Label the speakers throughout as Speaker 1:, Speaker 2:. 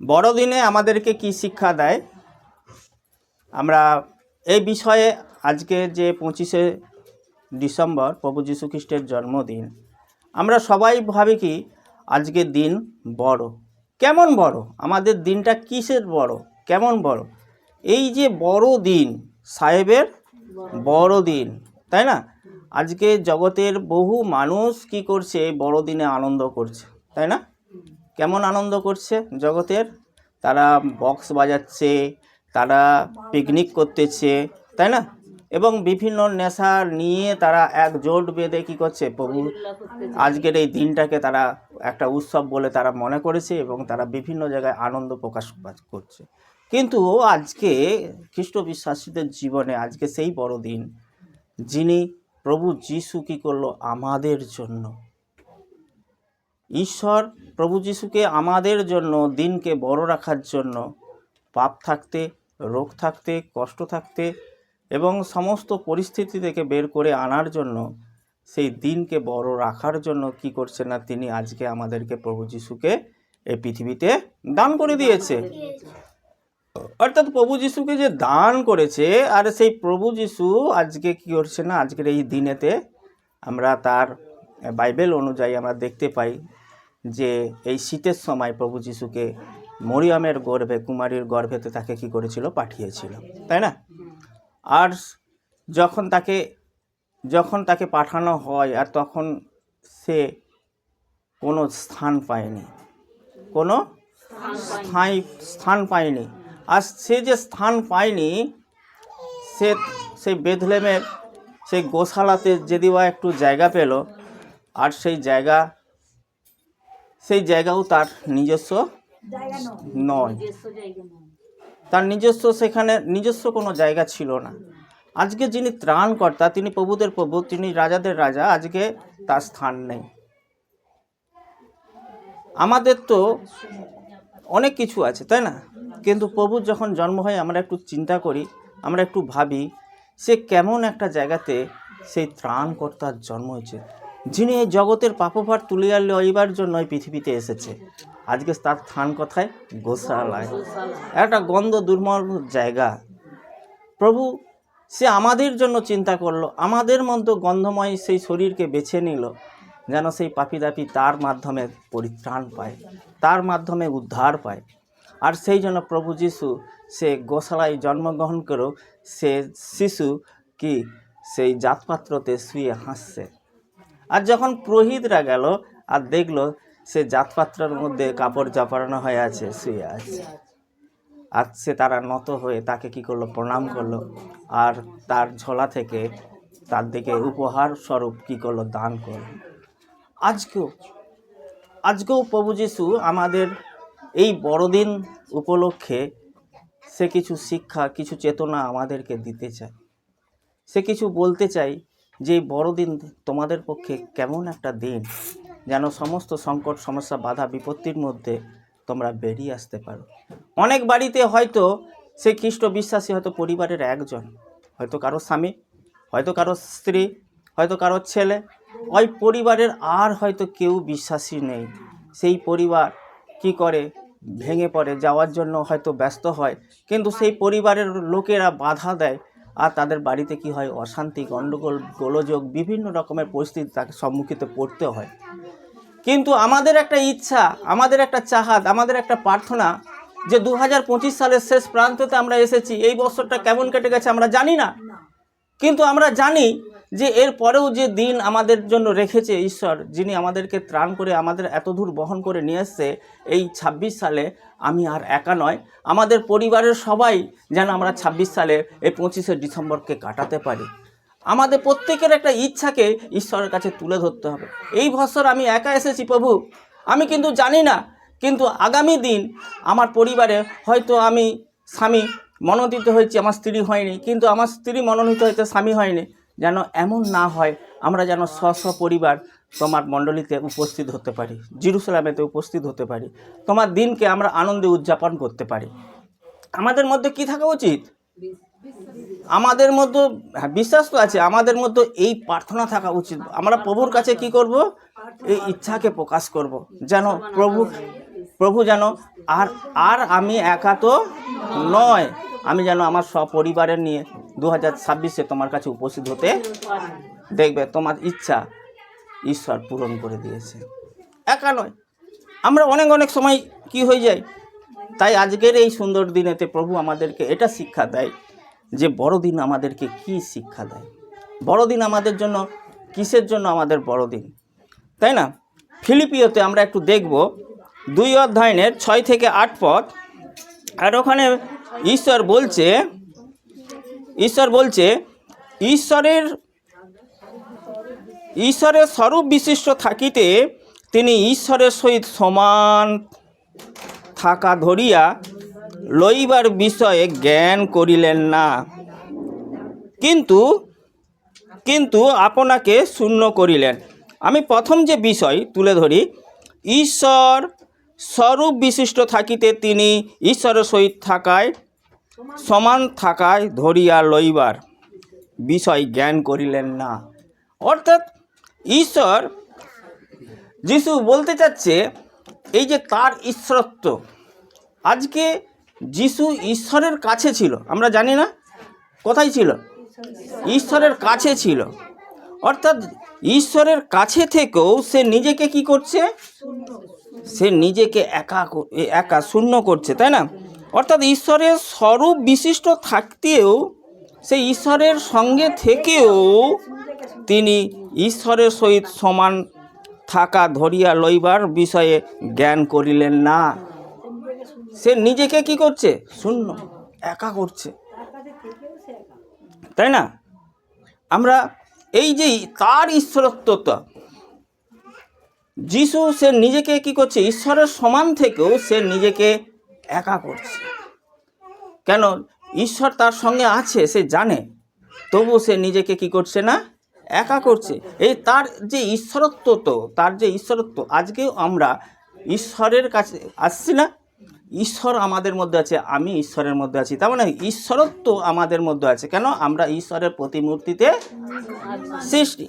Speaker 1: বড়দিনে আমাদেরকে কি শিক্ষা দেয়, আমরা এই বিষয়ে আজকে যে 25শে ডিসেম্বর প্রভু যীশু খ্রিস্টের জন্মদিন, আমরা সবাই ভাবি কি আজকের দিন বড়। কেমন বড়? আমাদের দিনটা কিসের বড়, কেমন বড়? এই যে বড় দিন, সাহেবের বড় দিন, তাই না? আজকে জগতের বহু মানুষ কি করছে, বড়দিনে আনন্দ করছে, তাই না? কেমন আনন্দ করছে জগতের? তারা বক্স বাজাচ্ছে, তারা পিকনিক করতেছে, তাই না? এবং বিভিন্ন নেশা নিয়ে তারা একজোট বেঁধে কী করছে, প্রভু আজকের এই দিনটাকে তারা একটা উৎসব বলে তারা মনে করেছে এবং তারা বিভিন্ন জায়গায় আনন্দ প্রকাশ করছে। কিন্তু আজকে খ্রিস্ট বিশ্বাসীদের জীবনে আজকে সেই বড় দিন, যিনি প্রভু যীশু কী করলো আমাদের জন্য। ঈশ্বর প্রভু যীশুকে আমাদের জন্য, দিনকে বড় রাখার জন্য, পাপ থাকতে, রোগ থাকতে, কষ্ট থাকতে এবং সমস্ত পরিস্থিতি থেকে বের করে আনার জন্য, সেই দিনকে বড় রাখার জন্য কি করছে না, তিনি আজকে আমাদেরকে প্রভু যীশুকে এই পৃথিবীতে দান করে দিয়েছে। অর্থাৎ প্রভু যীশুকে যে দান করেছে, আর সেই প্রভু যীশু আজকে কি করছে না, আজকের এই দিনেতে আমরা তার বাইবেল অনুযায়ী আমরা দেখতে পাই যে এই শীতের সময় প্রভু যীশুকে মরিয়মের গর্ভে, কুমারীর গর্ভেতে তাকে কি করেছিল, পাঠিয়েছিল, তাই না? আর যখন তাকে পাঠানো হয়, আর তখন সে কোনো স্থান পায়নি, কোনো স্থান পায়নি। আর সে যে স্থান পায়নি, সেই বেথলেহেমের সেই গোশালাতে যদি বা একটু জায়গা পেল, আর সেই জায়গাও তার নিজস্ব নয়, তার সেখানে নিজস্ব কোনো জায়গা ছিল না। আজকে যিনি ত্রাণকর্তা, তিনি প্রভুদের প্রভু, তিনি রাজাদের রাজা, আজকে তার স্থান নেই। আমাদের তো অনেক কিছু আছে, তাই না? কিন্তু প্রভুর যখন জন্ম হয়, আমরা একটু চিন্তা করি, আমরা একটু ভাবি, সে কেমন একটা জায়গাতে সেই ত্রাণকর্তার জন্ম হয়েছে, যিনি এই জগতের পাপভার তুলিয়া লইবার জন্য এই পৃথিবীতে এসেছে। আজকে তার স্থান কোথায়? গোশালায়, একটা গন্ধ দুর্মল জায়গা। প্রভু সে আমাদের জন্য চিন্তা করলো, আমাদের মধ্যে গন্ধময় সেই শরীরকে বেছে নিল, যেন সেই পাপী দাপী তার মাধ্যমে পরিত্রাণ পায়, তার মাধ্যমে উদ্ধার পায়। আর সেই জন্য প্রভু যীশু সে গোশালায় জন্মগ্রহণ করেও সে শিশু কি সেই জাতপাত্রতে শুয়ে হাসছে। আর যখন পুরোহিতরা গেল আর দেখলো সে জাতপাত্রের মধ্যে কাপড় চাপানো হয়ে আছে, শুয়ে আছে, আর সে তারা নত হয়ে তাকে কি করলো, প্রণাম করলো, আর তার ঝোলা থেকে তার দিকে উপহার স্বরূপ কি করলো, দান করলো। আজকেও প্রভু যীশু আমাদের এই বড়দিন উপলক্ষে সে কিছু শিক্ষা, কিছু চেতনা আমাদেরকে দিতে চায়। সে কিছু বলতে চাই যে এই বড়দিন তোমাদের পক্ষে কেমন একটা দিন, যেন সমস্ত সংকট, সমস্যা, বাধা, বিপত্তির মধ্যে তোমরা বেরিয়ে আসতে পারো। অনেক বাড়িতে হয়তো সে খ্রিস্ট বিশ্বাসী, হয়তো পরিবারের একজন, হয়তো কারো স্বামী, হয়তো কারো স্ত্রী, হয়তো কারো ছেলে, ওই পরিবারের আর হয়তো কেউ বিশ্বাসী নেই। সেই পরিবার কি করে, ভেঙে পড়ে, যাওয়ার জন্য হয়তো ব্যস্ত হয়, কিন্তু সেই পরিবারের লোকেরা বাধা দেয়, আর তাদের বাড়িতে কি হয়, অশান্তি, গণ্ডগোল, গোলযোগ, বিভিন্ন রকমের পরিস্থিতি তাকে সম্মুখীন পড়তে হয়। কিন্তু আমাদের একটা ইচ্ছা, আমাদের একটা চাহাত, আমাদের একটা প্রার্থনা যে 2025 সালের শেষ প্রান্ততে আমরা এসেছি, এই বছরটা কেমন কেটে গেছে আমরা জানি না, কিন্তু আমরা জানি যে এর পরেও যে দিন আমাদের জন্য রেখেছে ঈশ্বর, যিনি আমাদেরকে ত্রাণ করে আমাদের এত দূর বহন করে নিয়ে এসছে, এই 26 সালে আমি আর একা নয়, আমাদের পরিবারের সবাই যেন আমরা 26 সালের এই 25শে ডিসেম্বরকে কাটাতে পারি। আমাদের প্রত্যেকের একটা ইচ্ছাকে ঈশ্বরের কাছে তুলে ধরতে হবে। এই বছর আমি একা এসেছি প্রভু, আমি কিন্তু জানি না, কিন্তু আগামী দিন আমার পরিবারে হয়তো আমি স্বামী মনোনীত হয়েছি, আমার স্ত্রী হয়নি, কিন্তু আমার স্ত্রী মনোনীত হয়েছে, স্বামী হয়নি, যেন এমন না হয়। আমরা যেন স্ব পরিবার তোমার মণ্ডলীতে উপস্থিত হতে পারি, জেরুজালেমেতে উপস্থিত হতে পারি, তোমার দিনকে আমরা আনন্দে উদযাপন করতে পারি। আমাদের মধ্যে কি থাকা উচিত? আমাদের মধ্যে বিশ্বাস তো আছে, আমাদের মধ্যে এই প্রার্থনা থাকা উচিত। আমরা প্রভুর কাছে কি করব? এই ইচ্ছাকে প্রকাশ করব, যেন প্রভু প্রভু যেন আর আর আমি একা তো নয়, আমি যেন আমার সপরিবারের নিয়ে 2026-এ তোমার কাছে উপস্থিত হতে, দেখবে তোমার ইচ্ছা ঈশ্বর পূরণ করে দিয়েছে। একা নয়, আমরা অনেক অনেক সময় কি হয়ে যায়। তাই আজকের এই সুন্দর দিনেতে প্রভু আমাদেরকে এটা শিক্ষা দেয় যে বড়দিন আমাদেরকে কি শিক্ষা দেয়, বড়দিন আমাদের জন্য কিসের জন্য আমাদের বড়দিন, তাই না? ফিলিপিওতে আমরা একটু দেখব 2 অধ্যায়ের 6 থেকে 8 পদ। আর ওখানে ঈশ্বর বলছে ঈশ্বরের স্বরূপ বিশিষ্ট থাকিতে তিনি ঈশ্বরের সহিত সমান থাকা ধরিয়া লইবার বিষয়ে জ্ঞান করিলেন না, কিন্তু আপনাকে শূন্য করিলেন। আমি প্রথম যে বিষয় তুলে ধরি, ঈশ্বর স্বরূপ বিশিষ্ট থাকিতে তিনি ঈশ্বরের সহিত সমান থাকায় ধরিয়া লইবার বিষয় জ্ঞান করিলেন না। অর্থাৎ ঈশ্বর, যিশু বলতে চাচ্ছে এই যে তার ঈশ্বরত্ব, আজকে যিশু ঈশ্বরের কাছে ছিল, আমরা জানি না কোথায় ছিল, ঈশ্বরের কাছে ছিল। অর্থাৎ ঈশ্বরের কাছে থেকেও সে নিজেকে কি করছে, সে নিজেকে একা শূন্য করছে, তাই না? অর্থাৎ ঈশ্বরের স্বরূপ বিশিষ্ট থাকতেও, সেই ঈশ্বরের সঙ্গে থেকেও তিনি ঈশ্বরের সহিত সমান থাকা ধরিয়া লইবার বিষয়ে জ্ঞান করিলেন না। সে নিজেকে কি করছে, শূন্য, একা করছে, তাই না? আমরা এই যে তার ঈশ্বরত্বটা, যিশু সে নিজেকে কি করছে, ঈশ্বরের সমান থেকেও সে নিজেকে একা করছে। কেন? ঈশ্বর তার সঙ্গে আছে, সে জানে, তবু সে নিজেকে কি করছে না, একা করছে। এই তার যে ঈশ্বরত্ব, তার যে ঈশ্বরত্ব, আজকেও আমরা ঈশ্বরের কাছে আসছি না, ঈশ্বর আমাদের মধ্যে আছে, আমি ঈশ্বরের মধ্যে আছি, তার মানে ঈশ্বরত্ব আমাদের মধ্যে আছে। কেন? আমরা ঈশ্বরের প্রতিমূর্তিতে সৃষ্টি।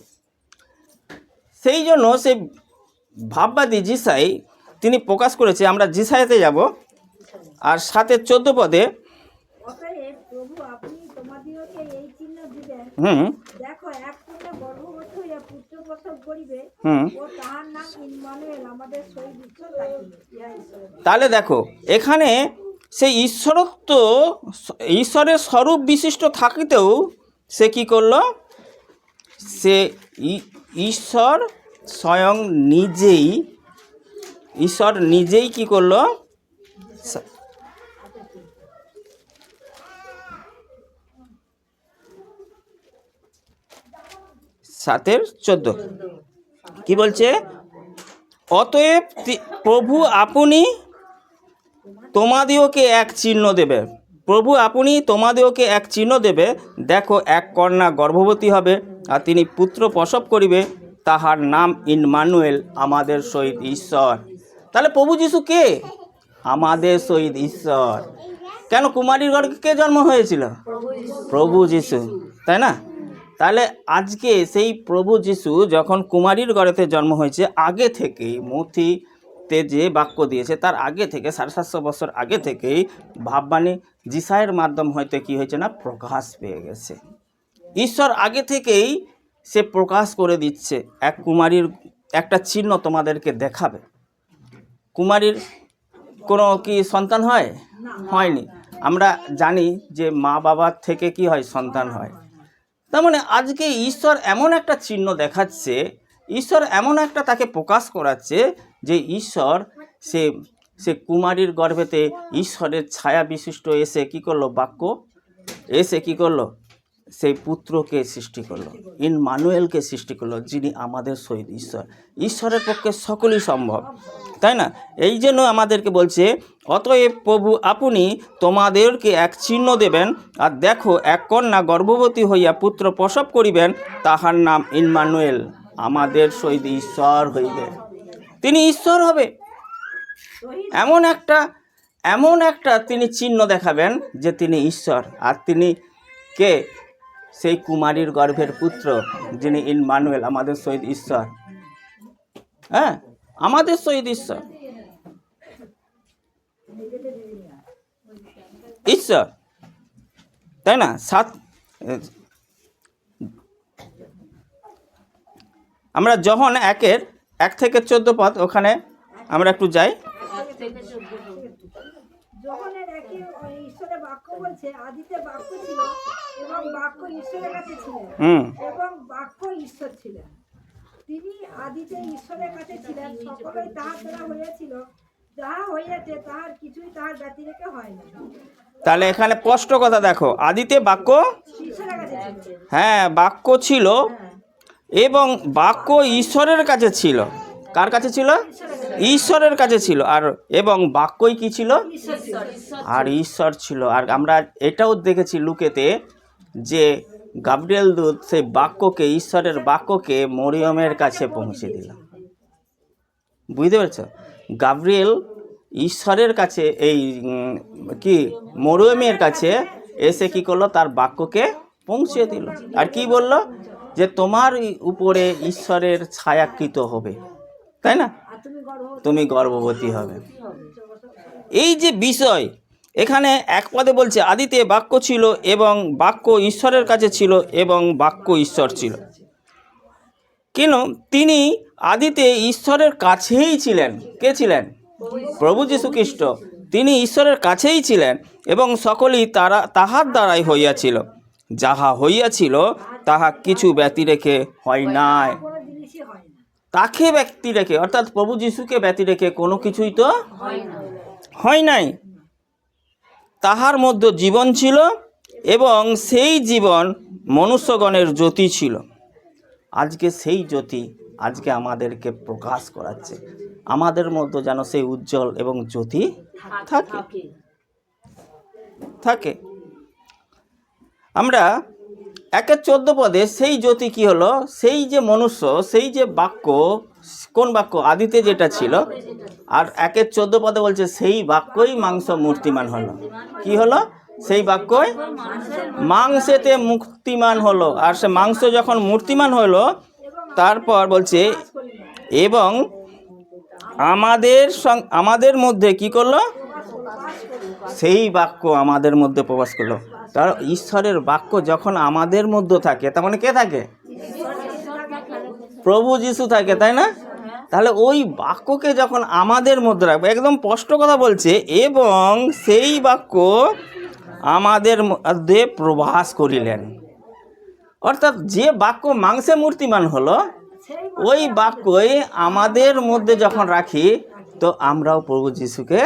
Speaker 1: সেই জন্য সে ভাববাদী জিসাই তিনি প্রকাশ করেছে, আমরা জিসাইতে যাব, আর 7:14 পদে, তাহলে দেখো এখানে সেই ঈশ্বরত্ব, ঈশ্বরের স্বরূপ বিশিষ্ট থাকিতেও সে কি করলো, সে ঈশ্বর স্বয়ং নিজেই কি করলো, 7:14 কি বলছে, অতএব প্রভু আপনি তোমাদিওকে এক চিহ্ন দেবে, প্রভু আপনি তোমাদিওকে এক চিহ্ন দেবে, দেখো এক কন্যা গর্ভবতী হবে, আর তিনি পুত্র প্রসব করিবে, তাহার নাম ইম্মানুয়েল, আমাদের সহিত ঈশ্বর। তাহলে প্রভু যিশু কে? আমাদের সহিত ঈশ্বর। কেন? কুমারীর গর্ভে কে জন্ম হয়েছিল? প্রভু যিশু, তাই না? তাহলে আজকে সেই প্রভু যিশু যখন কুমারীর গর্ভে জন্ম হয়েছে, আগে থেকেই মথিতে যে বাক্য দিয়েছে তার আগে থেকে 750 বছর আগে থেকেই ভাববাণী জিসাইয়ের মাধ্যম হয়তো কি হয়েছে না, প্রকাশ পেয়ে গেছে। ঈশ্বর আগে থেকেই সে প্রকাশ করে দিচ্ছে, এক কুমারীর একটা চিহ্ন তোমাদেরকে দেখাবে। কুমারীর কোনো কি সন্তান হয়নি। আমরা জানি যে মা বাবার থেকে কি হয়, সন্তান হয়। তার মানে আজকে ঈশ্বর এমন একটা চিহ্ন দেখাচ্ছে, ঈশ্বর এমন একটা তাকে প্রকাশ করাচ্ছে যে ঈশ্বর সে কুমারীর গর্ভেতে ঈশ্বরের ছায়া বিশিষ্ট এসে কি করলো, বাক্য এসে কি করলো, সেই পুত্রকে সৃষ্টি করলো, ইম্মানুয়েলকে সৃষ্টি করলো, যিনি আমাদের সহিত ঈশ্বর। ঈশ্বরের পক্ষে সকলই সম্ভব, তাই না? এই জন্য আমাদেরকে বলছে, অতএব প্রভু আপনি তোমাদেরকে এক চিহ্ন দেবেন, আর দেখো এক কন্যা গর্ভবতী হইয়া পুত্র প্রসব করিবেন, তাহার নাম ইম্মানুয়েল, আমাদের সহিত ঈশ্বর হইবে। তিনি ঈশ্বর হবে, এমন একটা তিনি চিহ্ন দেখাবেন যে তিনি ঈশ্বর। আর তিনি কে? সেই কুমারীর গর্ভের পুত্র, যিনি ইম্মানুয়েল, আমাদের সহিত ঈশ্বর। হ্যাঁ, আমাদের সহিত ঈশ্বর। ঈশ্বর, তাই না? আমরা যখন 1 থেকে 14 পদ ওখানে আমরা একটু যাই।
Speaker 2: যোহনের একই ঈশ্বরের বাক্য বলছে, আদিতে বাক্য ছিল এবং বাক্য ঈশ্বরের কাছে ছিলেন এবং বাক্য ঈশ্বর ছিলেন। তিনি আদিতে ঈশ্বরের কাছে ছিলেন, সকলেই তাহার দ্বারা হইয়াছিল, যাহা হইয়াছে তাহার কিছুই তাহার ব্যতি রেখে হয় না।
Speaker 1: তাহলে এখানে স্পষ্ট কথা দেখো, আদিতে বাক্য,
Speaker 2: ঈশ্বরের কাছে ছিল,
Speaker 1: হ্যাঁ বাক্য ছিল এবং বাক্য ঈশ্বরের কাছে ছিল। কার কাছে ছিল? ঈশ্বরের কাছে ছিল। আর এবং বাক্যই কি ছিল? আর ঈশ্বর ছিল। আর আমরা এটাও দেখেছি লুকেতে যে গাব্রিয়েল দূত সেই বাক্যকে, ঈশ্বরের বাক্যকে মরিয়মের কাছে পৌঁছে দিল। বুঝতে পেরেছ? গাব্রিয়েল ঈশ্বরের কাছে এই মরিয়মের কাছে এসে কি করলো? তার বাক্যকে পৌঁছে দিল। আর কি বলল? যে তোমার উপরে ঈশ্বরের ছায়াকৃত হবে, তাই না? তুমি গর্ভবতী হবে। এই যে বিষয় এখানে এক পদে বলছে, আদিতে বাক্য ছিল এবং বাক্য ঈশ্বরের কাছে ছিল এবং বাক্য ঈশ্বর ছিল। কেন? তিনি আদিতে ঈশ্বরের কাছেই ছিলেন। কে ছিলেন? প্রভু যীশু খ্রিস্ট। তিনি ঈশ্বরের কাছেই ছিলেন এবং সকলেই তাহার দ্বারাই হইয়াছিল, যাহা হইয়াছিল তাহা কিছু ব্যতি রেখে হয় নাই। তাকে ব্যক্তি রেখে, অর্থাৎ প্রভু যীশুকে ব্যতি রেখে কোনো কিছুই তো হয় নাই। তাহার মধ্যে জীবন ছিল এবং সেই জীবন মনুষ্যগণের জ্যোতি ছিল। আজকে সেই জ্যোতি আজকে আমাদেরকে প্রকাশ করাচ্ছে। আমাদের মধ্যে যেন সেই উজ্জ্বল এবং জ্যোতি থাকে। আমরা 1:14 পদে সেই জ্যোতি কি হলো? সেই যে মনুষ্য, সেই যে বাক্য, কোন বাক্য? আদিতে যেটা ছিল। আর 1:14 পদে বলছে সেই বাক্যই মাংস মূর্তিমান হলো। কি হলো? সেই বাক্যই মাংসেতে মূর্তিমান হলো। আর সে মাংস যখন মূর্তিমান হলো, তারপর বলছে এবং আমাদের মধ্যে কি করলো? সেই বাক্য আমাদের মধ্যে প্রবেশ করলো। তার ঈশ্বরের বাক্য যখন আমাদের মধ্যে থাকে, তার মানে কে থাকে? প্রভু যীশু থাকে, তাই না? তাহলে ওই বাক্যকে যখন আমাদের মধ্যে রাখবে, একদম স্পষ্ট কথা বলছে, এবং সেই বাক্য আমাদের মধ্যে প্রবাস করিলেন। অর্থাৎ যে বাক্য মাংসে মূর্তিমান হলো, ওই বাক্যই আমাদের মধ্যে যখন রাখি, তো আমরাও প্রভু যীশুকে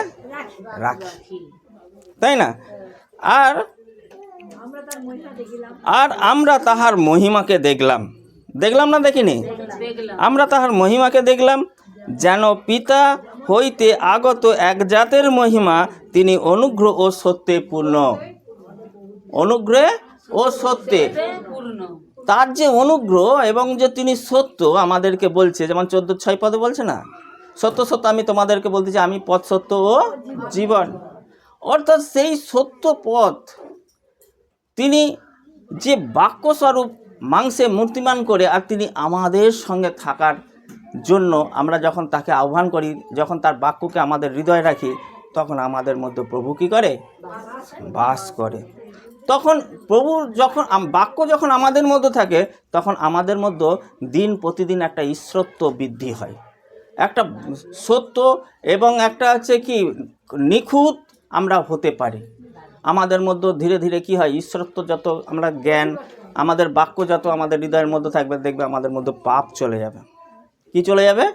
Speaker 1: রাখি, তাই না? আর আমরা তাহার মহিমাকে দেখলাম না, দেখিনি? আমরা তাহার মহিমাকে দেখলাম, যেন পিতা হইতে আগত এক জাতের মহিমা, তিনি অনুগ্রহ ও সত্যে পূর্ণ। অনুগ্রহে ও সত্যে তার যে অনুগ্রহ এবং যে তিনি সত্য আমাদেরকে বলছে, যেমন 14:6 পদে বলছে না, সত্য সত্য আমি তোমাদেরকে বলতেছি, আমি পথ সত্য ও জীবন। অর্থাৎ সেই সত্য পথ তিনি যে বাক্যস্বরূপ মাংসে মূর্তিমান করে, আর তিনি আমাদের সঙ্গে থাকার জন্য আমরা যখন তাকে আহ্বান করি, যখন তার বাক্যকে আমাদের হৃদয়ে রাখি, তখন আমাদের মধ্যে প্রভু কী করে? বাস করে। তখন প্রভু যখন বাক্য যখন আমাদের মধ্যে থাকে, তখন আমাদের মধ্যে দিন প্রতিদিন একটা ঈশ্বরত্ব বৃদ্ধি হয়, একটা সত্য এবং একটা হচ্ছে কি নিখুঁত আমরা হতে পারি। আমাদের মধ্যে ধীরে ধীরে কি হয়? ঈশ্বরত্ব যত আমরা জ্ঞান, আমাদের বাক্য যত আমাদের হৃদয়ের মধ্যে থাকবে, দেখবে আমাদের মধ্যে পাপ চলে যাবে। কি চলে যাবে?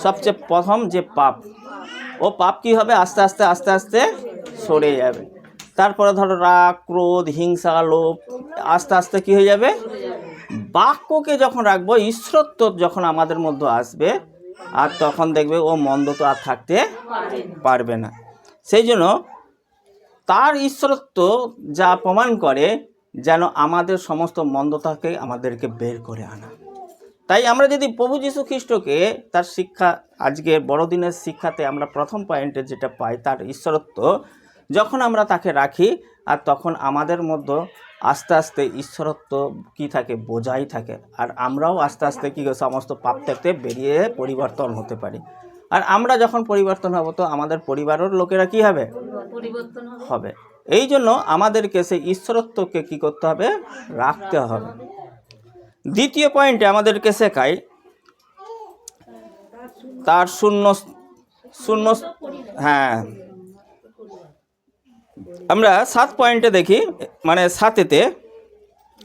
Speaker 1: সবচেয়ে প্রথম যে পাপ, ও পাপ কি হবে? আস্তে আস্তে আস্তে আস্তে সরে যাবে। তারপরে ধরো রাগ, ক্রোধ, হিংসা, লোভ, আস্তে আস্তে কি হয়ে যাবে? বাক্যকে যখন রাখবো, ঈশ্বরত্ব যখন আমাদের মধ্যে আসবে, আর তখন দেখবে ও মন্দ তো আর থাকতে পারবে না। সেই জন্য তার ঈশ্বরত্ব যা প্রমাণ করে, যেন আমাদের সমস্ত মন্দতাকে আমাদেরকে বের করে আনা। তাই আমরা যদি প্রভু যীশু খ্রিস্টকে তার শিক্ষা, আজকে বড়দিনের শিক্ষাতে আমরা প্রথম পয়েন্টে যেটা পাই, তার ঈশ্বরত্ব যখন আমরা তাকে রাখি, আর তখন আমাদের মধ্যে আস্তে আস্তে ঈশ্বরত্ব কি থাকে? বোঝাই থাকে। আর আমরাও আস্তে আস্তে কি সমস্ত পাপ থেকে বেরিয়ে পরিবর্তন হতে পারি। আর আমরা যখন পরিবর্তন হব, তো আমাদের পরিবারের লোকেরা কি হবে? হবে। এই জন্য আমাদেরকে সেই ঈশ্বরত্বকে কী করতে হবে, রাখতে হবে। দ্বিতীয় পয়েন্টে আমাদেরকে শেখায় তার শূন্য শূন্য হ্যাঁ, আমরা 7 পয়েন্টে দেখি, মানে 7-তে,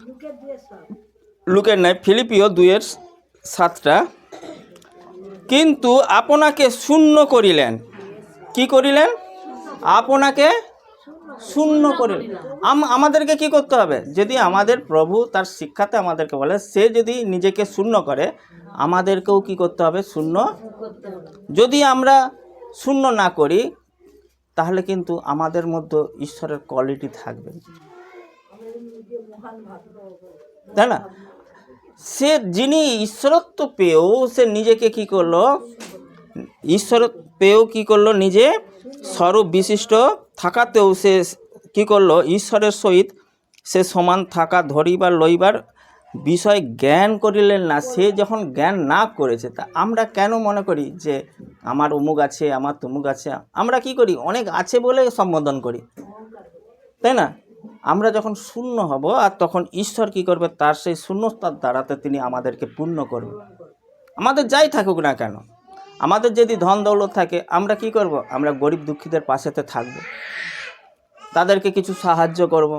Speaker 2: লুকের দিয়ে সব
Speaker 1: লুকের নয়, ফিলিপিও 2:7, কিন্তু আপনাকে শূন্য করিলেন। কি করিলেন? আপনাকে শূন্য করিলেন। আমাদেরকে কি করতে হবে? যদি আমাদের প্রভু তার শিক্ষাতে আমাদেরকে বলে, সে যদি নিজেকে শূন্য করে, আমাদেরকেও কি করতে হবে? শূন্য। যদি আমরা শূন্য না করি, তাহলে কিন্তু আমাদের মধ্যে ঈশ্বরের কোয়ালিটি থাকবে, তাই না? সে যিনি ঈশ্বরত্ব পেয়েও সে নিজেকে কি করলো? ঈশ্বর পেয়েও কি করলো? নিজে স্বরূপ বিশিষ্ট থাকাতেও সে কি করলো? ঈশ্বরের সহিত সে সমান থাকা ধরিবার লইবার বিষয় জ্ঞান করিলেন না। সে যখন জ্ঞান না করেছে, তা আমরা কেন মনে করি যে আমার অমুক আছে, আমার তমুক আছে? আমরা কি করি? অনেক আছে বলে সম্বোধন করি, তাই না? আমরা যখন শূন্য হব, আর তখন ঈশ্বর কি করবে? তার সেই শূন্যতার দ্বারাতে তিনি আমাদেরকে পূর্ণ করবে। আমাদের যাই থাকুক না কেন, আমাদের যদি ধন দৌলত থাকে, আমরা কি করব? আমরা গরিব দুঃখীদের পাশেতে থাকব, তাদেরকে কিছু সাহায্য করব,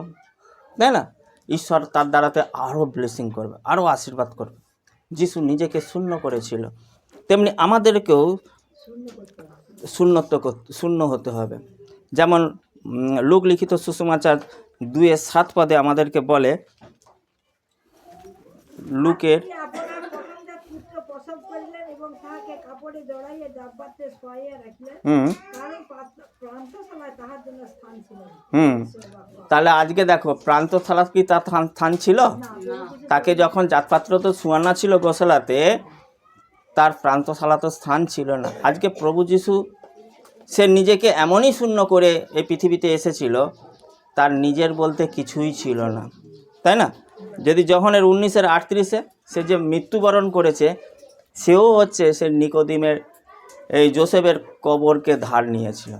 Speaker 1: তাই না? ঈশ্বর তার দ্বারাতে আরও ব্লেসিং করবে, আরও আশীর্বাদ করবে। যিশু নিজেকে শূন্য করেছিল, তেমনি আমাদেরকেও শূন্য হতে হবে। যেমন লুক লিখিত সুসমাচার 2:7 আমাদেরকে বলে, লুকের
Speaker 2: তিনি আপনার প্রথমজাত পুত্র প্রসব করিলেন এবং তাহাকে কাপড়ে জড়াইয়া জাব্বাতে শোয়াইয়া রাখিলেন, কারণ প্রান্তশালায় তাহার জন্য স্থান ছিল না।
Speaker 1: তাহলে আজকে দেখো, প্রান্তশালা কি তার স্থান ছিল? তাকে যখন জাতপাত্র তো শোয়ানো ছিল গোশালাতে, তার প্রান্তশালা তো স্থান ছিল না। আজকে প্রভু যিশু সে নিজেকে এমনই শূন্য করে এই পৃথিবীতে এসেছিল, তার নিজের বলতে কিছুই ছিল না, তাই না? যদি যোহনের 19:38 সে যে মৃত্যুবরণ করেছে, সেও হচ্ছে সে নিকোদিমের এই যোসেফের কবরকে ধার নিয়েছিল,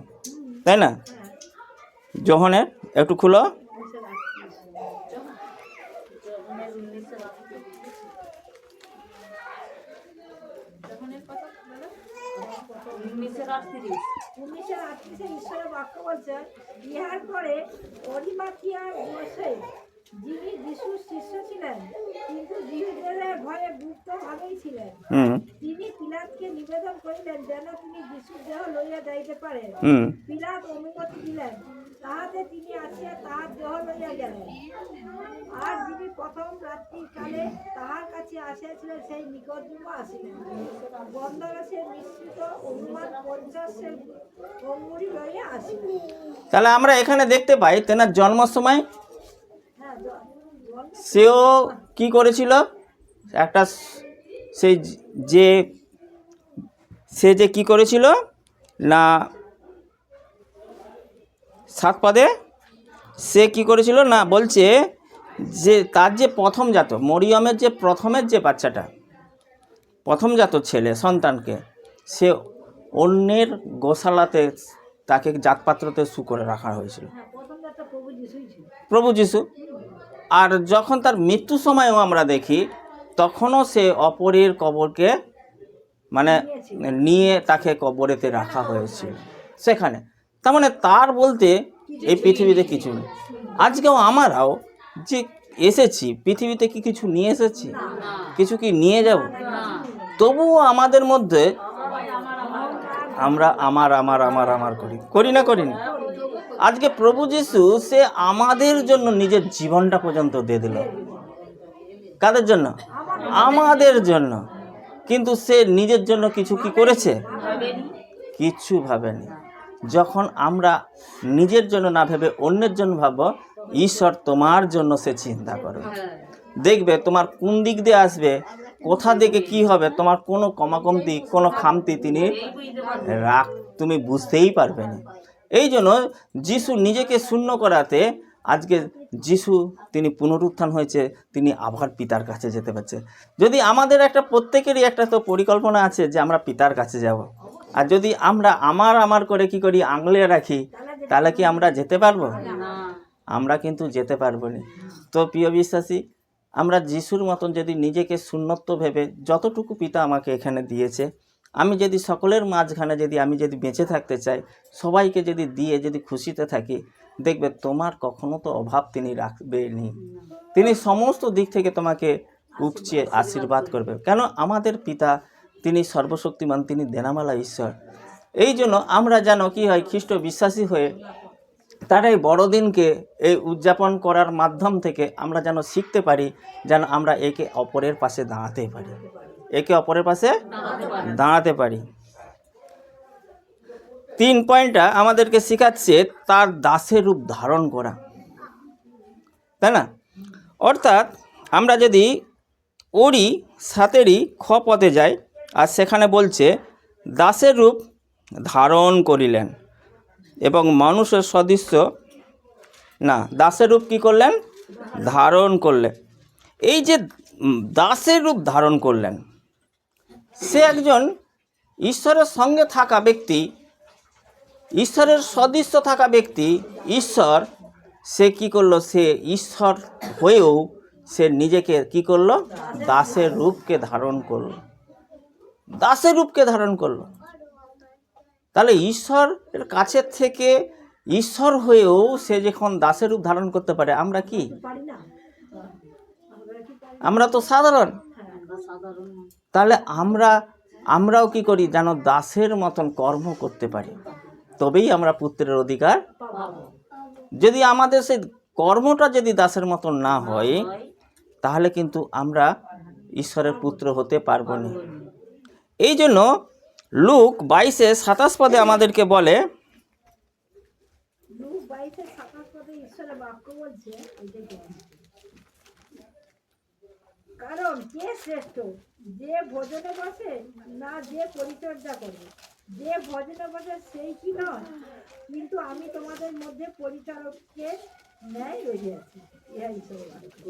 Speaker 1: তাই না? যোহনের একটু খুলো।
Speaker 2: ঈশ্বরের বাক্য বলছে, ইহার পরে অরিমাথিয়ার যোসেফ, যিনি যিশুর শিষ্য ছিলেন কিন্তু জিহুদের ভয়ে গুপ্তভাবেই ছিলেন, তিনি পিলাতকে নিবেদন করিলেন যেন তিনি যিশুর দেহ লইয়া যাইতে পারেন। পিলাত অনুমতি দিলেন, তাহাতে তিনি আসিয়া তাহার দেহ লইয়া গেলেন। আর যিনি প্রথম রাত্রিকালে তাহার কাছে আসিয়াছিলেন, সেই নিকোদিমও আসিলেন। গন্ধরসে মিশ্রিত অনুমান 50 অঙ্গুরি লইয়া আসিলেন।
Speaker 1: তাহলে আমরা এখানে দেখতে পাই, তেনার জন্মের সময় সেও কি করেছিল? একটা সে যে কি করেছিল না, 7 সে কি করেছিল না, বলছে যে তার যে প্রথমজাত মরিয়মের যে প্রথমের যে বাচ্চাটা, প্রথমজাত ছেলে সন্তানকে সে অন্যের গোশালাতে তাকে জাতপাত্রতে করে রাখা হয়েছিল, প্রভু যিশু। আর যখন তার মৃত্যু সময়ও আমরা দেখি, তখনও সে অপরের কবরকে মানে নিয়ে তাকে কবরেতে রাখা হয়েছিল সেখানে। তার মানে তার বলতে এই পৃথিবীতে কিছু নেই। আজকেও আমরাও যে এসেছি পৃথিবীতে কি কিছু নিয়ে এসেছি? কিছু কি নিয়ে যাব? তবুও আমাদের মধ্যে আমরা আমার আমার আমার আমার করি না, করিনি? আজকে প্রভু যিশু সে আমাদের জন্য নিজের জীবনটা পর্যন্ত দিয়ে দিল। কাদের জন্য? আমাদের জন্য। কিন্তু সে নিজের জন্য কিছু কি করেছে? কিচ্ছু ভাবেনি। যখন আমরা নিজের জন্য না ভেবে অন্যের জন্য ভাববো, ঈশ্বর তোমার জন্য সে চিন্তা করবে। দেখবে তোমার কোন দিক দিয়ে আসবে, কোথা থেকে কি হবে, তোমার কোনো কমাকমতি কোনো খামতি তিনি তুমি বুঝতেই পারবে না। এই জন্য যিশু নিজেকে শূন্য করাতে আজকে যিশু তিনি পুনরুত্থান হয়েছে, তিনি আবার পিতার কাছে যেতে পারছে। যদি আমাদের একটা প্রত্যেকেরই একটা তো পরিকল্পনা আছে যে আমরা পিতার কাছে যাব, আর যদি আমরা আমার করে কি করি আঙুলে রাখি, তাহলে কি আমরা যেতে পারবো? আমরা কিন্তু যেতে পারবো না। তো প্রিয় বিশ্বাসী, আমরা যিশুর মতন যদি নিজেকে শূন্যত্ব ভেবে যতটুকু পিতা আমাকে এখানে দিয়েছে, আমি যদি সকলের মাঝখানে আমি যদি বেঁচে থাকতে চাই, সবাইকে যদি দিয়ে যদি খুশিতে থাকি, দেখবে তোমার কখনো তো অভাব তিনি রাখবেনি। তিনি সমস্ত দিক থেকে তোমাকে উপচিয়ে আশীর্বাদ করবে। কেন? আমাদের পিতা তিনি সর্বশক্তিমান, তিনি দেনামালা ঈশ্বর। এই জন্য আমরা যেন কি হয়, খ্রিস্ট বিশ্বাসী হয়ে তার এই বড়দিনকে এই উদযাপন করার মাধ্যম থেকে আমরা যেন শিখতে পারি, যেন আমরা একে অপরের পাশে দাঁড়াতে পারি, একে অপরের পাশে দাঁড়াতে পারি। 3 পয়েন্টটা আমাদেরকে শেখাচ্ছে তার দাসের রূপ ধারণ করা, তাই না? অর্থাৎ আমরা যদি ওরই 7 খ পদে যাই, আর সেখানে বলছে দাসের রূপ ধারণ করিলেন এবং মানুষের সদৃশ্য, না, দাসের রূপ কি করলেন? ধারণ করলেন। এই যে দাসের রূপ ধারণ করলেন, সে একজন ঈশ্বরের সঙ্গে থাকা ব্যক্তি, ঈশ্বরের সদৃশ্য থাকা ব্যক্তি, ঈশ্বর। সে কি করলো? সে ঈশ্বর হয়েও সে নিজেকে কি করলো? দাসের রূপকে ধারণ করলো, দাসের রূপকে ধারণ করলো। তাহলে ঈশ্বরের কাছের থেকে ঈশ্বর হয়েও সে যখন দাসের রূপ ধারণ করতে পারে, আমরা কি? আমরা তো সাধারণ। তাহলে আমরাও কি করি? যেন দাসের মতন কর্ম করতে পারি, তবেই আমরা পুত্রের অধিকার। যদি আমাদের সেই কর্মটা যদি দাসের মতন না হয়, তাহলে কিন্তু আমরা ঈশ্বরের পুত্র হতে পারবো না। এই জন্য লুক 22:27 পদে আমাদেরকে বলে,
Speaker 2: লুক 22:27 পদে ঈশ্বরের বাক্য বলছে, কারণ কে শ্রেষ্ঠ, যে ভোজনে বসে না যে পরিচর্যা করে? যে ভোজনে বসে সেই কি নয়, কিন্তু আমি তোমাদের মধ্যে পরিচারককে ন্যায় রহিয়াছি। ইহা ঈশ্বরের বাক্য।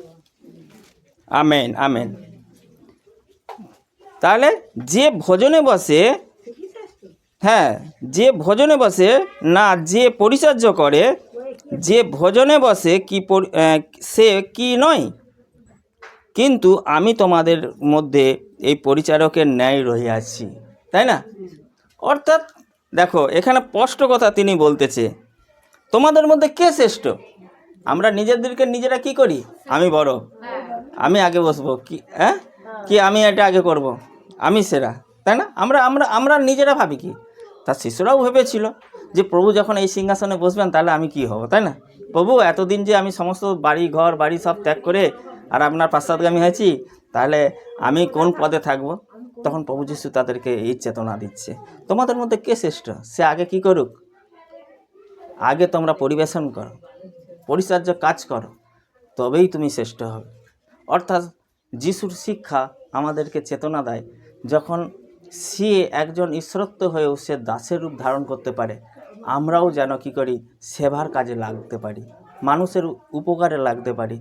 Speaker 1: Amen, amen. তাহলে যে ভোজনে বসে, হ্যাঁ, যে ভোজনে বসে না যে পরিচর্যা করে, যে ভোজনে বসে কি সে কি নয়, কিন্তু আমি তোমাদের মধ্যে এই পরিচারকের ন্যায় রহিয়াছি, তাই না? অর্থাৎ দেখো, এখানে স্পষ্ট কথা তিনি বলতেছে, তোমাদের মধ্যে কে শ্রেষ্ঠ? আমরা নিজেদেরকে নিজেরা কি করি? আমি বড়, আমি আগে বসবো, কি কি আমি এটা আগে করব, আমি সেরা, তাই না? আমরা আমরা আমরা নিজেরা ভাবি কি? তার শিষ্যরাও ভেবেছিল যে প্রভু যখন এই সিংহাসনে বসবেন, তাহলে আমি কি হব, তাই না? প্রভু, এতদিন যে আমি সমস্ত বাড়ি ঘর বাড়ি সব ত্যাগ করে আর আপনার পশ্চাৎগামী হয়েছি, তাহলে আমি কোন পদে থাকব? তখন প্রভু যিশু তাদেরকে এই চেতনা দিচ্ছে, তোমাদের মধ্যে কে শ্রেষ্ঠ? সে আগে কি করুক, আগে তোমরা পরিবেশন করো, পরিচর্য কাজ করো, তবেই তুমি শ্রেষ্ঠ হবে। অর্থাৎ যিশুর শিক্ষা আমাদেরকে চেতনা দেয়, যখন সে একজন ঈশ্বরত্ব হয়েও সে দাসের রূপ ধারণ করতে পারে, আমরাও যেন কি করি? সেবার কাজে লাগতে পারি, মানুষের উপকারে লাগতে পারি,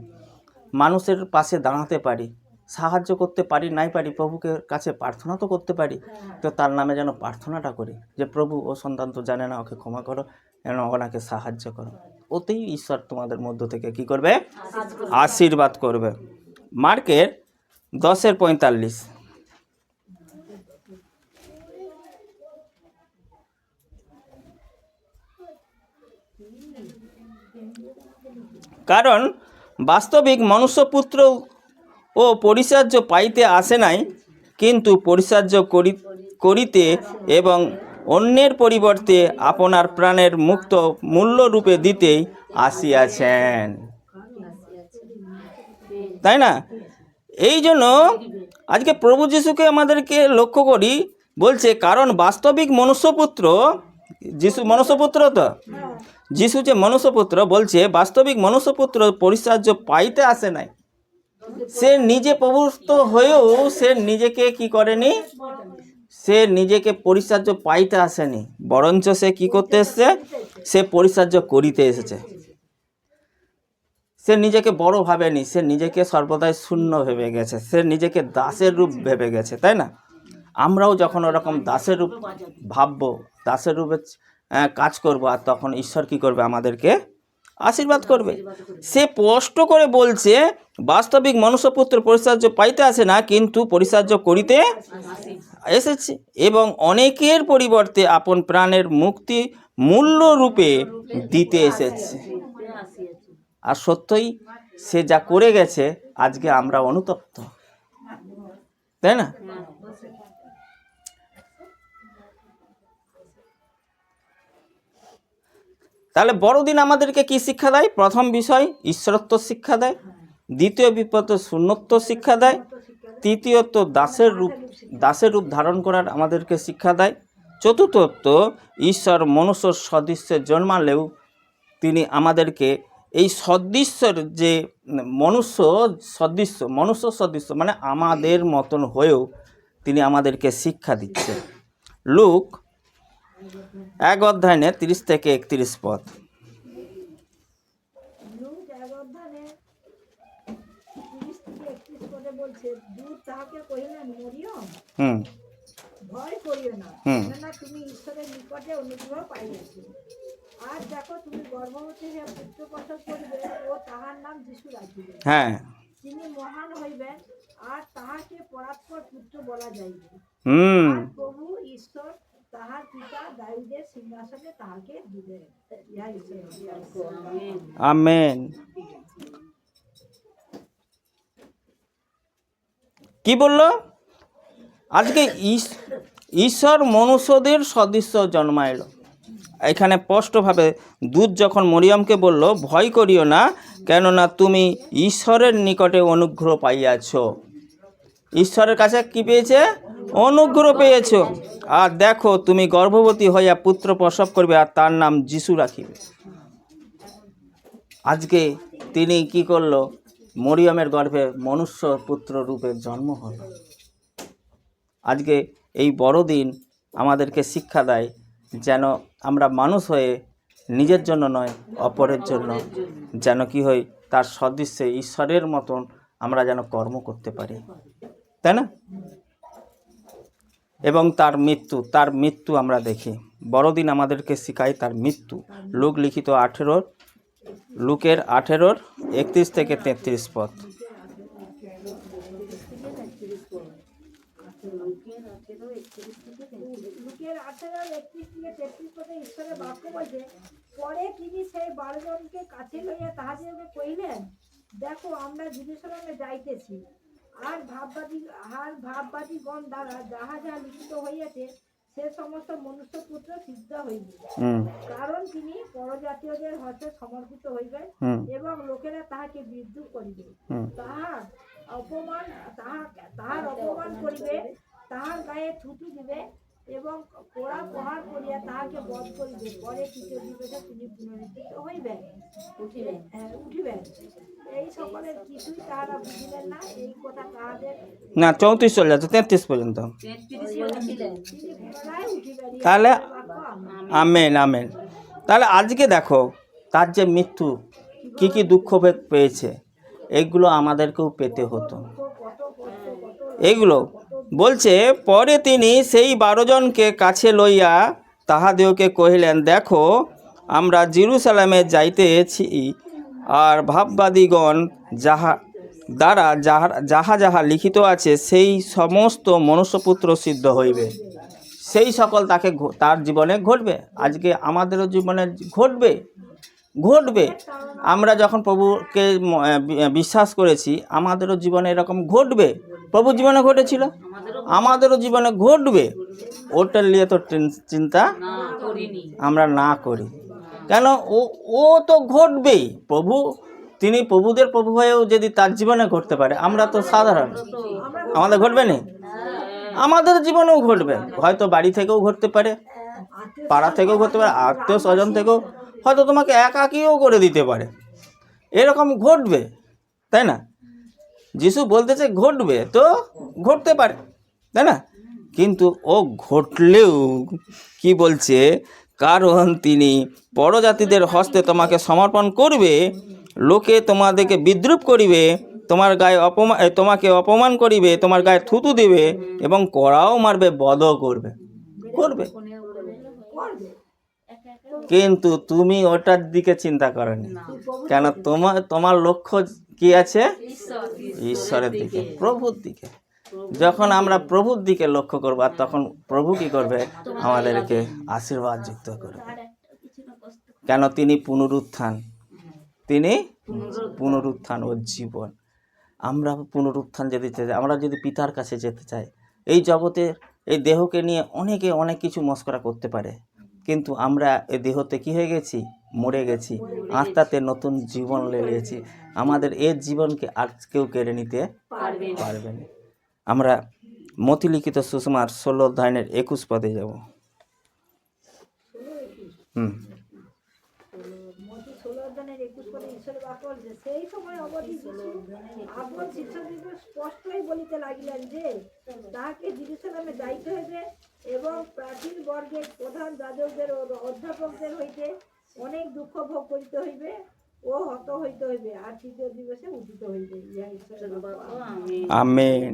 Speaker 1: মানুষের পাশে দাঁড়াতে পারি, সাহায্য করতে পারি, নাই পারি প্রভুকে কাছে প্রার্থনা তো করতে পারি। তো তার নামে যেন প্রার্থনাটা করি যে প্রভু, ও সন্তান তো জানে না, ওকে ক্ষমা করো, যেন ওনাকে সাহায্য করো। ওতেই ঈশ্বর তোমাদের মধ্য থেকে কি করবে? আশীর্বাদ করবে। মার্কের 10:45। কারণ বাস্তবিক মনুষ্যপুত্র ও পরিচার্য পাইতে আসে নাই, কিন্তু পরিচার্য করিতে এবং অন্যের পরিবর্তে আপনার প্রাণের মুক্ত মূল্যরূপে দিতেই আসিয়াছেন, তাই না? এই জন্য আজকে প্রভু যিশুকে আমাদেরকে লক্ষ্য করি, বলছে কারণ বাস্তবিক মনুষ্যপুত্র, যিশু মনুষ্যপুত্র, তো যিশু যে মনুষ্যপুত্র, বলছে বাস্তবিক মনুষ্যপুত্র পরিচার্য পাইতে আসে নাই। সে নিজে প্রভুত্ব হয়েও সে নিজেকে কি করেনি? সে নিজেকে পরিচার্য পাইতে আসেনি, বরঞ্চ সে কি করতে এসেছে? সে পরিচার্য করিতে এসেছে। সে নিজেকে বড় ভাবেনি, সে নিজেকে সর্বদাই শূন্য ভেবে গেছে, সে নিজেকে দাসের রূপ ভেবে গেছে, তাই না? আমরাও যখন ওরকম দাসের রূপ ভাববো, দাসের রূপে কাজ করব, আর তখন ঈশ্বর কি করবে? আমাদেরকে আশীর্বাদ করবে। সে স্পষ্ট করে বলছে, বাস্তবিক মনুষ্যপুত্র পরিচার্য পাইতে আসে না, কিন্তু পরিচার্য করিতে এসেছে, এবং অনেকের পরিবর্তে আপন প্রাণের মুক্তি মূল্য রূপে দিতে এসেছে। আর সত্যই সে যা করে গেছে, আজকে আমরা অনুতপ্ত, তাই না? তাহলে বড়দিন আমাদেরকে কি শিক্ষা দেয়? প্রথম বিষয় ঈশ্বরত্ব শিক্ষা দেয়, দ্বিতীয় বিপদ শূন্যত্ব শিক্ষা দেয়, তৃতীয়ত দাসের রূপ ধারণ করার আমাদেরকে শিক্ষা দেয়, চতুর্থত ঈশ্বর মনুষ্য সদৃশ্যে জন্মালেও তিনি আমাদেরকে এই সদৃশ্যের যে মনুষ্য সদৃশ্য মানে আমাদের মতন হয়েও তিনি আমাদেরকে শিক্ষা দিচ্ছেন। লুক 1:30 থেকে 31 পদ।
Speaker 2: লূক 1:30 থেকে 31 পদে বলছে, দূত তাহাকে কহিলেন, মরিয়ম, ভয় করিও না, কেননা তুমি ঈশ্বরের নিকটে অনুগ্রহ পাইয়াছ। আর দেখো, তুমি গর্ভবতী হইয়া পুত্র প্রসব করিবে, ও তাহার নাম যীশু রাখিবে। তিনি মহান হইবেন, আর তাহাকে পরাৎপর পুত্র বলা যাইবে। আর প্রভু ঈশ্বর তাহার পিতা দাউদের সিংহাসনে তাহাকে দিবেন।
Speaker 1: আমেন। কি বললো? আজকে ঈশ্বর মনুষ্যদের সদৃশ্য জন্মাইল। এখানে স্পষ্টভাবে দূত যখন মরিয়মকে বলল, ভয় করিও না, কেননা তুমি ঈশ্বরের নিকটে অনুগ্রহ পাইয়াছ। ঈশ্বরের কাছে কি পেয়েছে? অনুগ্রহ পেয়েছ। আর দেখো, তুমি গর্ভবতী হইয়া পুত্র প্রসব করবে, আর তার নাম যীশু রাখিবে। আজকে তিনি কি করলো? মরিয়মের গর্ভে মনুষ্য পুত্র রূপে জন্ম হলো। আজকে এই বড়দিন আমাদেরকে শিক্ষা দেয়, যেন আমরা মানুষ হয়ে নিজের জন্য নয়, অপরের জন্য যেন কি হই, তার সদৃশ্যে ঈশ্বরের মতন আমরা যেন কর্ম করতে পারি, তাই না? এবং তার মৃত্যু আমরা দেখি। বড়দিন আমাদেরকে শেখায় তার মৃত্যু। লুক লিখিত 18, লুকের 18 31 থেকে 33 পদ।
Speaker 2: লুকের 18:31 থেকে 33 পদে ঈশ্বরের বাক্য বলছে, পরে তিনি সেই 12 জনকে কাছে লইয়া তাহাদিগকে কহিলেন, দেখো, আমরা জেরুজালেমে যাইতেছি, আর ভাববাদীগণ দ্বারা যাহা যাহা লিখিত হইয়াছে, সে সমস্ত মনুষ্যপুত্র সিদ্ধ হইবে। কারণ তিনি পরজাতীয়দের হস্তে সমর্পিত হইবেন, এবং লোকেরা তাহাকে বিদ্রুপ করিবে, তাহার অপমান করিবে, তাহার গায়ে থুতু দিবে, এবং পোড়া প্রহার করিয়া তাহাকে বধ করিবে। পরে তৃতীয় দিবসে তিনি পুনরুত্থিত হইবেন, উঠিবেন। এই সকলের কিছুই তাহারা বুঝিলেন না। এই কথা তাহাদের
Speaker 1: না 34 চলে যাচ্ছে 33 পর্যন্ত। তাহলে আমেন আমেন। তাহলে আজকে দেখো, তার যে মৃত্যু, কি কি দুঃখ পেয়েছে, এগুলো আমাদেরকেও পেতে হতো। এইগুলো বলছে, পরে তিনি সেই 12 জনকে কাছে লইয়া তাহাদিগকে কহিলেন, দেখো, আমরা জেরুজালেমে যাইতেছি, আর ভাববাদীগণ দ্বারা যাহা যাহা লিখিত আছে, সেই সমস্ত মনুষ্যপুত্র সিদ্ধ হইবে। সেই সকল তার জীবনে ঘটবে। আজকে আমাদেরও জীবনে ঘটবে। আমরা যখন প্রভুকে বিশ্বাস করেছি, আমাদেরও জীবনে এরকম ঘটবে। প্রভু জীবনে ঘটেছিল, আমাদেরও জীবনে ঘটবে। ওটা নিয়ে তো চিন্তা আমরা না করি, কেন ও তো ঘটবেই। তিনি প্রভুদের প্রভু হয়েও যদি তার জীবনে ঘটতে পারে, আমরা তো সাধারণ, আমাদের ঘটবে না? আমাদের জীবনেও ঘটবে। হয়তো বাড়ি থেকেও ঘটতে পারে, পাড়া থেকেও ঘটতে পারে, আত্মীয় স্বজন থেকেও হয়তো তোমাকে একাকিও করে দিতে পারে। এরকম ঘটবে, তাই না? যিশু বলতেছে ঘটবে, তো ঘটতে পারে, তাই না? কিন্তু ও ঘটলেও কি বলছে? কারণ তিনি পরজাতিদের হস্তে তোমাকে সমর্পণ করবে, লোকে তোমাদেরকে বিদ্রুপ করিবে, তোমাকে অপমান করিবে, তোমার গায়ে থুতু দিবে, এবং কড়াও মারবে, বধও করবে। কিন্তু তুমি ওটার দিকে চিন্তা করনি, কেন তোমার লক্ষ্য কি আছে? ঈশ্বরের দিকে, প্রভুর দিকে। যখন আমরা প্রভুর দিকে লক্ষ্য করব, আর তখন প্রভু কি করবে? আমাদেরকে আশীর্বাদ যুক্ত করবে। কেন? তিনি পুনরুত্থান, তিনি পুনরুত্থান ও জীবন। আমরা পুনরুত্থান যেতে চাই, আমরা যদি পিতার কাছে যেতে চাই, এই জগতে এই দেহকে নিয়ে অনেকে অনেক কিছু মস্করা করতে পারে, কিন্তু আমরা এই দেহতে কি হয়ে গেছি? মরে গেছি। আত্মাতে নতুন জীবন লেগেছি। আমাদের এই জীবনকে আর কেউ কেড়ে নিতে পারবে না। আমরা মতিলিখিত সুষমার 16 অধ্যায়ের 21 পদে যাব।
Speaker 2: মতি 16 অধ্যায়ের 21 পদে ঈশ্বরের বাক্য বলছে, সেই সময় অবধি যিশু আপন শিষ্যদিগকে স্পষ্টই বলিতে লাগিলেন যে তাহাকে জেরুজালেমে যাইতে হইবে এবং প্রাচীন বর্গের প্রধান যাজকদের ও অধ্যাপকদের হইতে অনেক দুঃখ ভোগ করিতে হইবে ও হত হইতে হইবে, আর তৃতীয় দিবসে উঠিত হইবে। ইহা ঈশ্বরের বাক্য।
Speaker 1: আমেন।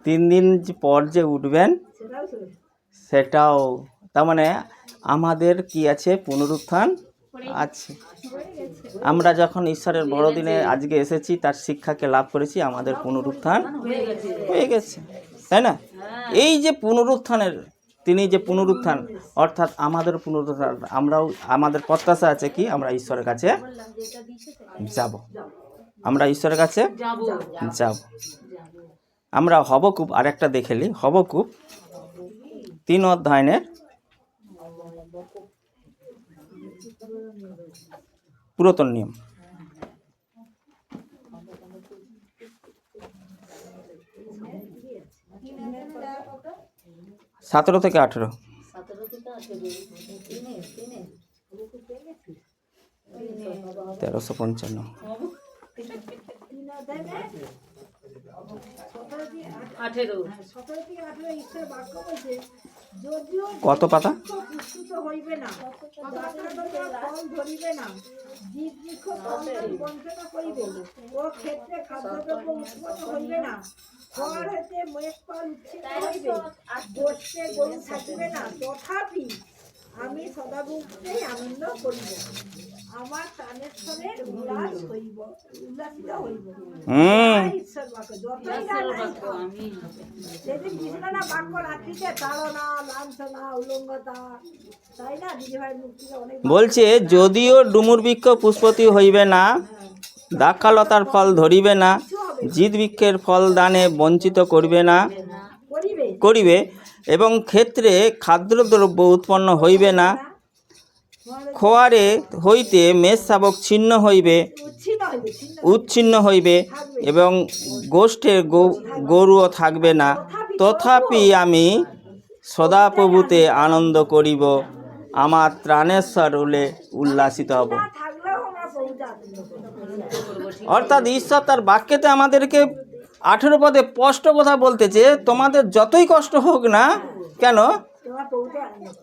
Speaker 1: 3 দিন পর যে উঠবেন
Speaker 2: সেটাও শুনেছি।
Speaker 1: সেটাও, তার মানে আমাদের কি আছে? পুনরুত্থান আছে। আমরা যখন ঈশ্বরের বড়দিনে আজকে এসেছি, তার শিক্ষাকে লাভ করেছি, আমাদের পুনরুত্থান হয়ে গেছে, তাই না? এই যে পুনরুত্থানের, তিনি যে পুনরুত্থান, অর্থাৎ আমাদের পুনরুত্থান, আমরাও, আমাদের প্রত্যাশা আছে কি? আমরা ঈশ্বরের কাছে যাব, আমরা ঈশ্বরের কাছে যাব। আমরা হবকুব আরেকটা দেখেলি, হবকুব 3 অধ্যায়ের পুরাতন নিয়ম 17 থেকে 18, 1355। কত পাতা?
Speaker 2: পুষ্পিত হইবে না, ফল ধরিবে না, জীববৃক্ষ বঞ্চনা করিবে ও ক্ষেত্রে খাদ্যদ্রব্য উৎপন্ন হইবে না, ঘর হইতে মেষপাল উচ্ছিন্ন হইবে, গোষ্ঠে গরু থাকিবে না, তথাপি আমি সদাভুক্তেই আনন্দ করিব, আমার প্রাণেশ্বরের উল্লাসিত হইব। ঈশ্বর বাক্য যতই সেদিন কৃষ্ণ না বাক্য রাত্রিতে তাড়না, লাঞ্ছনা, উলঙ্গতা, তাই না দিদিভাই? মুক্তিতে অনেক
Speaker 1: বলছে, যদিও ডুমুর বৃক্ষ পুষ্পতি হইবে না, দ্রাক্ষালতার ফল ধরিবে না, জিত বৃক্ষের ফল দানে বঞ্চিত করিবে না করিবে, এবং ক্ষেত্রে খাদ্যদ্রব্য উৎপন্ন হইবে না, খোয়ারে হইতে মেষ শাবক ছিন্ন হইবে, উচ্ছিন্ন হইবে, এবং গোষ্ঠে গরুও থাকবে না, তথাপি আমি সদাপ্রভুতে আনন্দ করিব, আমার ত্রাণেশ্বর উল্লাসিত হব। অর্থাৎ ঈশ্বর তার বাক্যেতে আমাদেরকে 18 পদে স্পষ্ট কথা বলতেছে, তোমাদের যতই কষ্ট হোক না কেন,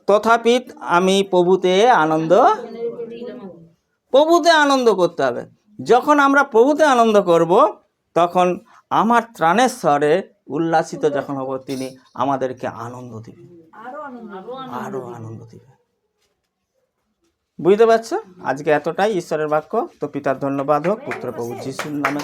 Speaker 1: তথাপি আমি প্রভুতে আনন্দ করতে হবে। যখন আমরা প্রভুতে আনন্দ করব, তখন আমার ত্রাণেশ্বরে উল্লাসিত যখন হব, তিনি আমাদেরকে আনন্দ দিবেন, আরো আনন্দ দিবেন। বুঝতে পারছো? আজকে এতটাই ঈশ্বরের বাক্য। তো পিতার ধন্যবাদ হোক, পুত্র প্রভু যিশুর নামে।